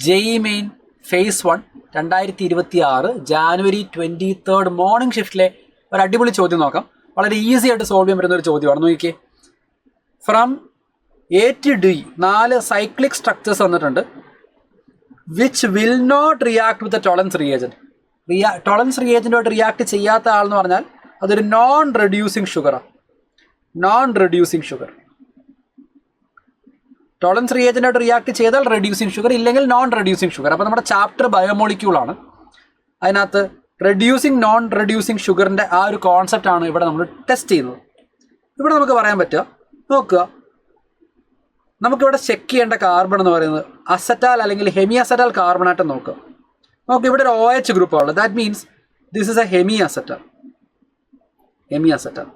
JEE main phase 1 2026 January 23 morning ഷിഫ്റ്റിലെ ഒരു അടിപൊളി ചോദ്യം നോക്കാം. വളരെ ഈസി ആയിട്ട് സോൾവ് ചെയ്യാൻ പറ്റുന്ന ഒരു ചോദ്യമാണ്. നോക്കിക്കേ, from A to D 4 cyclic structures വന്നിട്ടുണ്ട്. Which will not react with Tollens reagent. Tollens റിയേജൻറ്റുമായിട്ട് റിയാക്ട് ചെയ്യാത്ത ആളെന്ന് പറഞ്ഞാൽ അതൊരു നോൺ റെഡ്യൂസിങ് ഷുഗറാണ്. Non reducing sugar. ടോളറൻസ് റിയേജൻറ്റായിട്ട് റിയാക്ട് ചെയ്താൽ റെഡ്യൂസിങ് ഷുഗർ, ഇല്ലെങ്കിൽ നോൺ റെഡ്യൂസിങ് ഷുഗർ. അപ്പോൾ നമ്മുടെ ചാപ്റ്റർ ബയോമോളിക്യൂളാണ്. അതിനകത്ത് റെഡ്യൂസിങ് നോൺ റെഡ്യൂസിങ് ഷുഗറിൻ്റെ ആ ഒരു കോൺസെപ്റ്റാണ് ഇവിടെ നമ്മൾ ടെസ്റ്റ് ചെയ്യുന്നത്. ഇവിടെ നമുക്ക് പറയാൻ പറ്റുക, നോക്കുക, നമുക്കിവിടെ ചെക്ക് ചെയ്യേണ്ട കാർബൺ എന്ന് പറയുന്നത് അസറ്റാൽ അല്ലെങ്കിൽ ഹെമി അസറ്റാൽ കാർബണായിട്ട് നോക്കുക. നമുക്ക് ഇവിടെ ഒരു OH ഗ്രൂപ്പാണ്. That means this is a hemiacetal. Hemiacetal.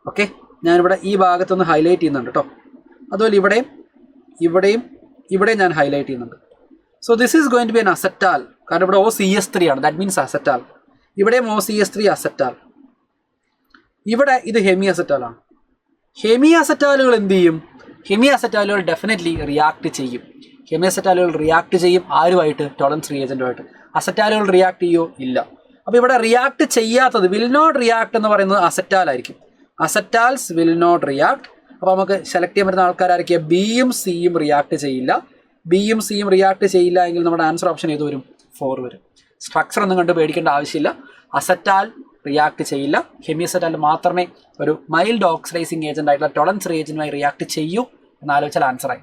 Okay, ഞാനിവിടെ ഈ ഭാഗത്തൊന്ന് ഹൈലൈറ്റ് ചെയ്യുന്നുണ്ട് കേട്ടോ. അതുപോലെ ഇവിടെയും ഞാൻ ഹൈലൈറ്റ് ചെയ്യുന്നുണ്ട്. So this is going to be an acetal. കാരണം ഇവിടെ OCS3 ആണ്. That means acetal. ഇവിടെയും OCS3 അസറ്റാൽ. ഇവിടെ ഇത് ഹെമി അസറ്റാലാണ്. ഹെമി അസറ്റാലുകൾ എന്ത് ചെയ്യും? ഹെമി അസറ്റാലുകൾ ഡെഫിനറ്റ്ലി റിയാക്ട് ചെയ്യും. ഹെമി അസറ്റാലുകൾ റിയാക്ട് ചെയ്യും. ആരുമായിട്ട്? ടോളറൻസ് റിയേജൻറ്റുമായിട്ട്. അസറ്റാലുകൾ റിയാക്ട് ചെയ്യുമോ? ഇല്ല. അപ്പോൾ ഇവിടെ റിയാക്ട് ചെയ്യാത്തത്, വിൽ നോട്ട് റിയാക്ട് എന്ന് പറയുന്നത് അസറ്റാലായിരിക്കും. അസറ്റാൽസ് വിൽ നോട്ട് റിയാക്ട്. അപ്പോൾ നമുക്ക് സെലക്ട് ചെയ്യാൻ പറ്റുന്ന ആൾക്കാരായിരിക്കും ബിയും സിയും റിയാക്ട് ചെയ്യില്ല. ബിയും സിയും റിയാക്ട് ചെയ്യില്ല എങ്കിൽ നമ്മുടെ ആൻസർ ഓപ്ഷൻ ഏത് വരും? 4 വരും. സ്ട്രക്ചർ ഒന്നും കണ്ട് പേടിക്കേണ്ട ആവശ്യമില്ല. അസറ്റാൽ റിയാക്ട് ചെയ്യില്ല. ഹെമി അസറ്റാൽ മാത്രമേ ഒരു മൈൽഡ് ഓക്സിഡൈസിങ് ഏജന്റ് ആയിട്ടുള്ള ടോളറൻസ് റിയേജന്റുമായി റിയാക്ട് ചെയ്യൂ എന്നാലോചിച്ചാൽ ആൻസറായി.